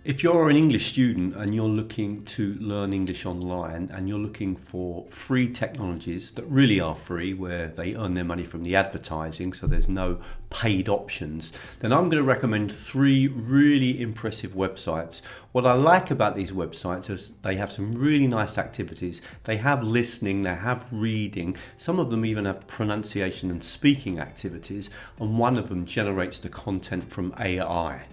If you're an English student and you're looking to learn English online and you're looking for free technologies that really are free, where they earn their money from the advertising, so there's no paid options, then I'm going to recommend 3 really impressive websites. What I like about these websites is they have some really nice activities. They have listening, they have reading, some of them even have pronunciation and speaking activities, and one of them generates the content from AI.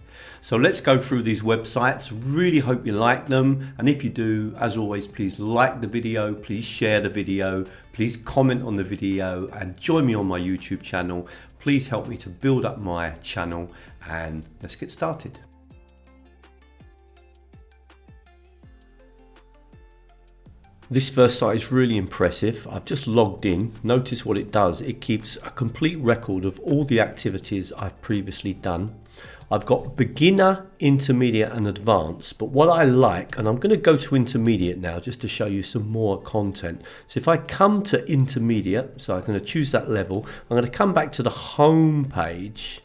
So let's go through these websites. Really hope you like them, and if you do, as always, please like the video, please share the video, please comment on the video, and join me on my YouTube channel. Please help me to build up my channel, and let's get started. This first site is really impressive. I've just logged in. Notice what it does. It keeps a complete record of all the activities I've previously done. I've got beginner, intermediate and advanced, but what I like, and I'm going to go to intermediate now just to show you some more content. So if I come to intermediate, so I'm going to choose that level, I'm going to come back to the home page,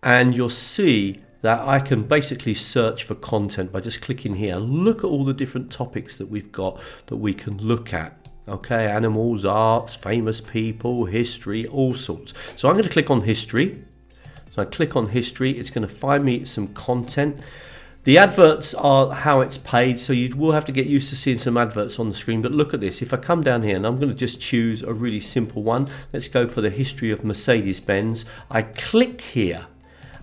and you'll see that I can basically search for content by just clicking here. Look at all the different topics that we've got that we can look at. Okay, animals, arts, famous people, history, all sorts. So I'm going to click on history. So I click on history, it's going to find me some content. The adverts are how it's paid, so you will have to get used to seeing some adverts on the screen. But look at this, if I come down here and I'm going to just choose a really simple one. Let's go for the history of Mercedes-Benz. I click here,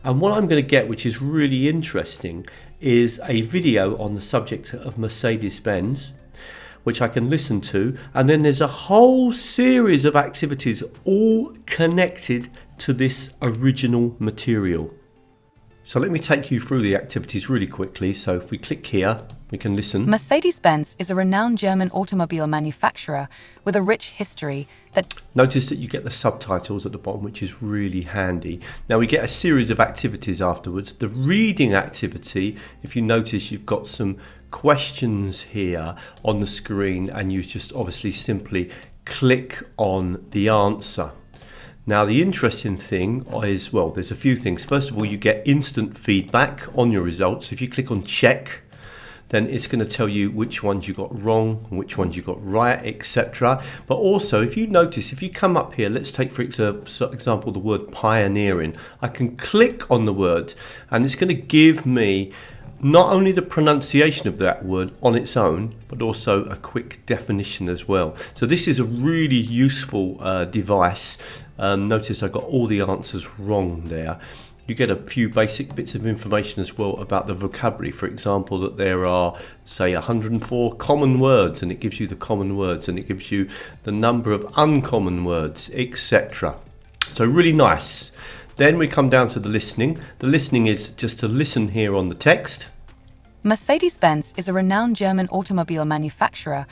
and what I'm going to get, which is really interesting, is a video on the subject of Mercedes-Benz, which I can listen to, and then there's a whole series of activities all connected to this original material. So let me take you through the activities really quickly. So if we click here, we can listen. Mercedes-Benz is a renowned German automobile manufacturer with a rich history that... Notice that you get the subtitles at the bottom, which is really handy. Now we get a series of activities afterwards. The reading activity, if you notice, you've got some questions here on the screen, and you just obviously simply click on the answer. Now the interesting thing is, well, there's a few things. First of all, you get instant feedback on your results. If you click on check, then it's going to tell you which ones you got wrong and which ones you got right, etc. But also, if you notice, if you come up here, let's take for example the word pioneering. I can click on the word, and it's going to give me not only the pronunciation of that word on its own, but also a quick definition as well. So this is a really useful device. Notice I got all the answers wrong there. You get a few basic bits of information as well about the vocabulary. For example, that there are, say, 104 common words, and it gives you the common words, and it gives you the number of uncommon words, etc. So really nice. Then we come down to the listening. The listening is just to listen here on the text. Mercedes-Benz is a renowned German automobile manufacturer.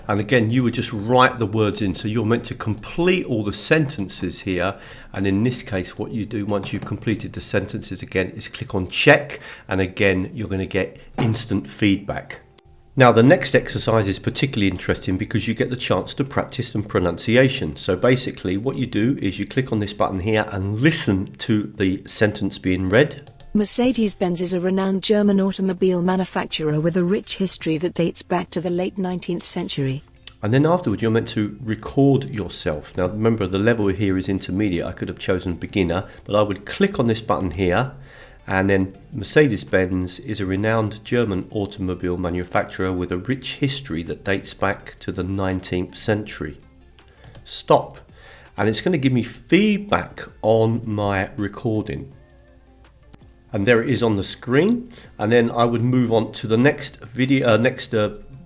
And again, you would just write the words in, so you're meant to complete all the sentences here. And in this case, what you do once you've completed the sentences again is click on check, and again you're going to get instant feedback. Now the next exercise is particularly interesting because you get the chance to practice some pronunciation. So basically what you do is you click on this button here and listen to the sentence being read. Mercedes-Benz is a renowned German automobile manufacturer with a rich history that dates back to the late 19th century. And then afterwards you're meant to record yourself. Now remember, the level here is intermediate. I could have chosen beginner, but I would click on this button here, and then Mercedes-Benz is a renowned German automobile manufacturer with a rich history that dates back to the 19th century. Stop. And it's going to give me feedback on my recording. And there it is on the screen. And then I would move on to the next video,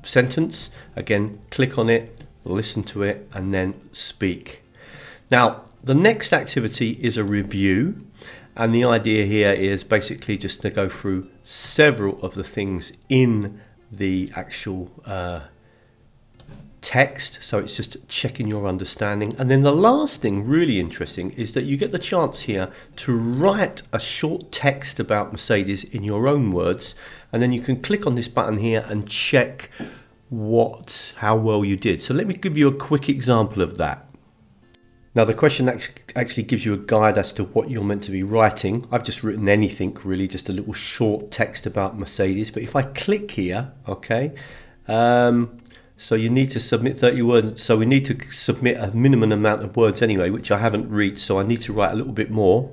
sentence. Again, click on it, listen to it, and then speak. Now, the next activity is a review. And the idea here is basically just to go through several of the things in the actual text. So it's just checking your understanding. And then the last thing really interesting is that you get the chance here to write a short text about Mercedes in your own words. And then you can click on this button here and check how well you did. So let me give you a quick example of that. Now the question actually gives you a guide as to what you're meant to be writing. I've just written anything really, just a little short text about Mercedes. But if I click here, okay, so you need to submit 30 words. So we need to submit a minimum amount of words anyway, which I haven't reached. So I need to write a little bit more.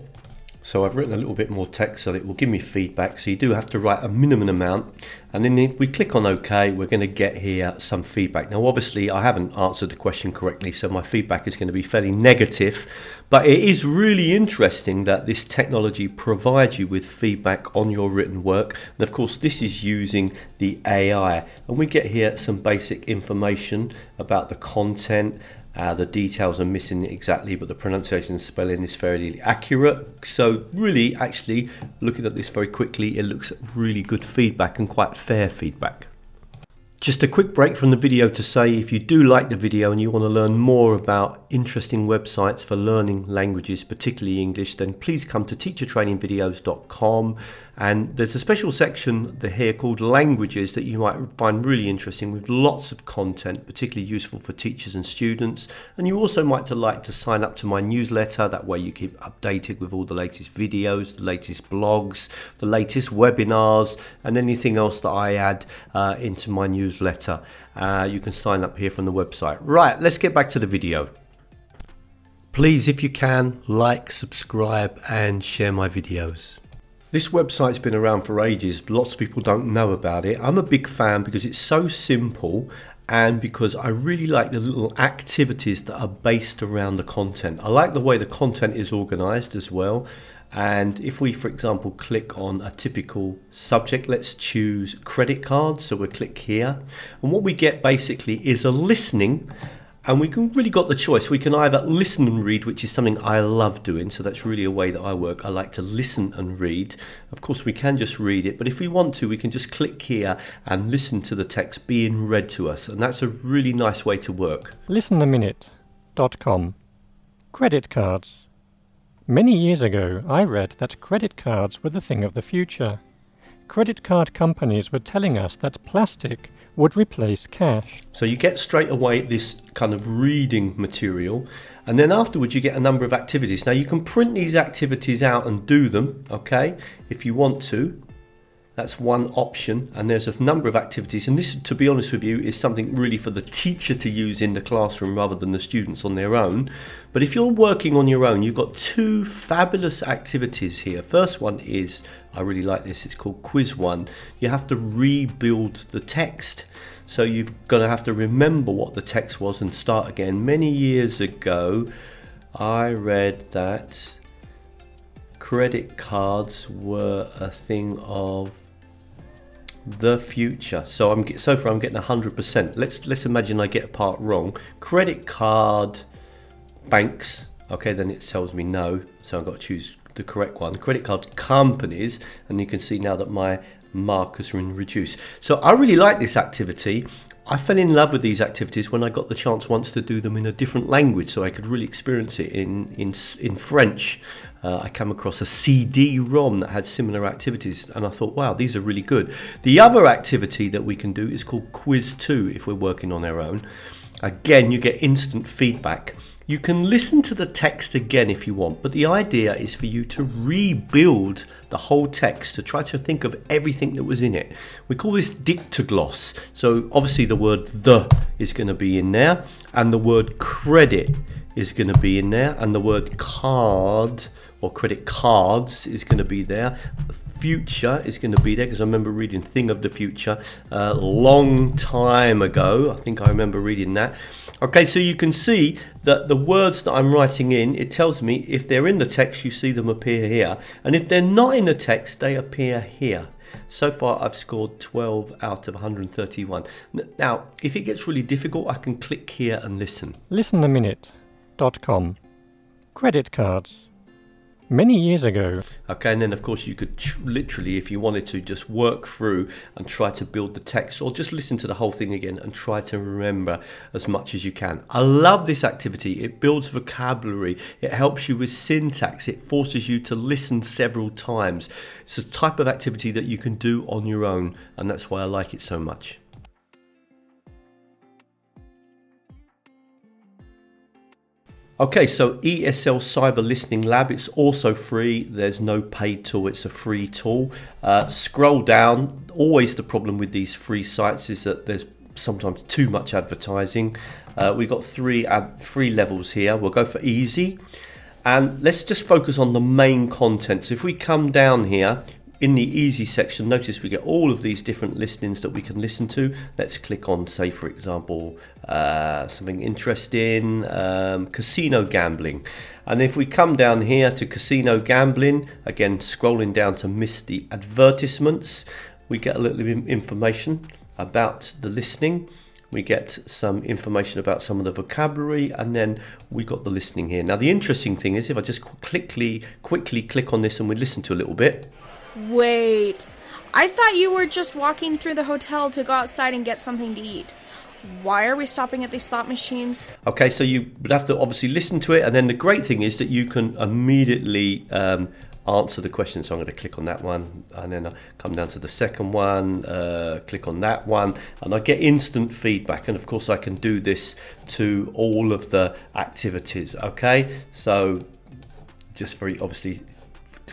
So I've written a little bit more text so that it will give me feedback. So you do have to write a minimum amount. And then if we click on OK, we're going to get here some feedback. Now, obviously, I haven't answered the question correctly, so my feedback is going to be fairly negative. But it is really interesting that this technology provides you with feedback on your written work. And of course, this is using the AI. And we get here some basic information about the content. The details are missing exactly, but the pronunciation and spelling is fairly accurate. So really, actually, looking at this very quickly, it looks really good feedback and quite fair feedback. Just a quick break from the video to say if you do like the video and you want to learn more about interesting websites for learning languages, particularly English, then please come to teachertrainingvideos.com, and there's a special section here called languages that you might find really interesting with lots of content, particularly useful for teachers and students. And you also might like to sign up to my newsletter. That way you keep updated with all the latest videos, the latest blogs, the latest webinars, and anything else that I add into my newsletter. You can sign up here from the website. Right, let's get back to the video. Please, if you can, like, subscribe and share my videos. This website's been around for ages, but lots of people don't know about it. I'm a big fan because it's so simple and because I really like the little activities that are based around the content. I like the way the content is organized as well. And if we, for example, click on a typical subject, let's choose credit cards. So we'll click here. And what we get basically is a listening. And we can really got the choice. We can either listen and read, which is something I love doing. So that's really a way that I work. I like to listen and read. Of course, we can just read it. But if we want to, we can just click here and listen to the text being read to us. And that's a really nice way to work. Listenaminute.com. Credit cards. Many years ago, I read that credit cards were the thing of the future. Credit card companies were telling us that plastic would replace cash. So you get straight away this kind of reading material, and then afterwards you get a number of activities. Now you can print these activities out and do them, okay, if you want to. That's one option, and there's a number of activities, and this, to be honest with you, is something really for the teacher to use in the classroom rather than the students on their own. But if you're working on your own, you've got two fabulous activities here. First one is, I really like this, it's called Quiz 1. You have to rebuild the text. So you're going to have to remember what the text was and start again. Many years ago, I read that credit cards were a thing of the future. So so far I'm getting 100%. Let's imagine I get a part wrong. Credit card banks. Okay, then it tells me no. So I've got to choose the correct one. Credit card companies, and you can see now that my markers are in reduce. So I really like this activity. I fell in love with these activities when I got the chance once to do them in a different language, so I could really experience it in French. I came across a CD-ROM that had similar activities, and I thought, wow, these are really good. The other activity that we can do is called Quiz 2 if we're working on our own. Again, you get instant feedback. You can listen to the text again if you want, but the idea is for you to rebuild the whole text, to try to think of everything that was in it. We call this dictogloss. So obviously the word the is going to be in there, and the word credit is going to be in there, and the word card or credit cards is going to be there. Future is going to be there because I remember reading Thing of the Future a long time ago. I think I remember reading that. Okay, so you can see that the words that I'm writing in, it tells me if they're in the text, you see them appear here. And if they're not in the text, they appear here. So far, I've scored 12 out of 131. Now, if it gets really difficult, I can click here and listen. Listenaminute.com. Credit cards. Many years ago. Okay, and then of course you could literally, if you wanted to, just work through and try to build the text, or just listen to the whole thing again and try to remember as much as you can. I love this activity. It builds vocabulary. It helps you with syntax. It forces you to listen several times. It's a type of activity that you can do on your own, and that's why I like it so much. Okay, so ESL Cyber Listening Lab, it's also free. There's no paid tool, it's a free tool. Scroll down. Always the problem with these free sites is that there's sometimes too much advertising. We've got three levels here. We'll go for easy. And let's just focus on the main content. So if we come down here, in the easy section, notice we get all of these different listings that we can listen to. Let's click on, say, for example, something interesting, casino gambling. And if we come down here to casino gambling, again, scrolling down to miss the advertisements, we get a little bit of information about the listening. We get some information about some of the vocabulary, and then we got the listening here. Now, the interesting thing is if I just quickly click on this and we listen to a little bit. Wait, I thought you were just walking through the hotel to go outside and get something to eat. Why are we stopping at these slot machines? Okay, so you would have to obviously listen to it, and then the great thing is that you can immediately answer the question. So I'm going to click on that one, and then I'll come down to the second one, click on that one, and I get instant feedback. And of course I can do this to all of the activities. Okay, so just very obviously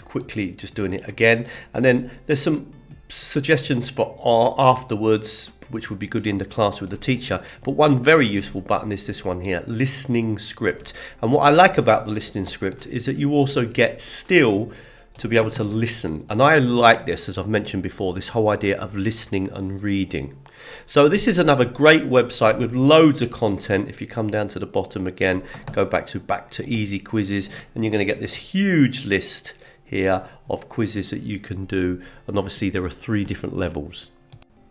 quickly just doing it again, and then there's some suggestions for afterwards, which would be good in the class with the teacher. But one very useful button is this one here, listening script. And what I like about the listening script is that you also get still to be able to listen. And I like this, as I've mentioned before, this whole idea of listening and reading. So this is another great website with loads of content. If you come down to the bottom again, go back to easy quizzes, and you're going to get this huge list here of quizzes that you can do, and obviously there are 3 different levels.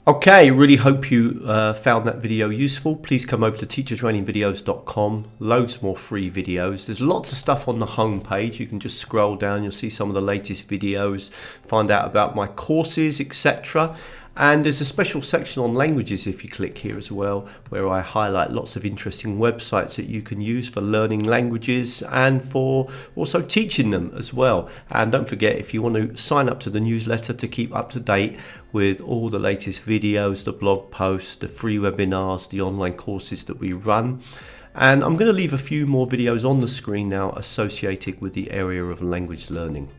Okay, really hope you found that video useful. Please come over to teachertrainingvideos.com. Loads more free videos. There's lots of stuff on the home page. You can just scroll down, you'll see some of the latest videos, find out about my courses, etc. And there's a special section on languages if you click here as well, where I highlight lots of interesting websites that you can use for learning languages and for also teaching them as well. And don't forget, if you want to sign up to the newsletter to keep up to date with all the latest videos, the blog posts, the free webinars, the online courses that we run. And I'm going to leave a few more videos on the screen now associated with the area of language learning.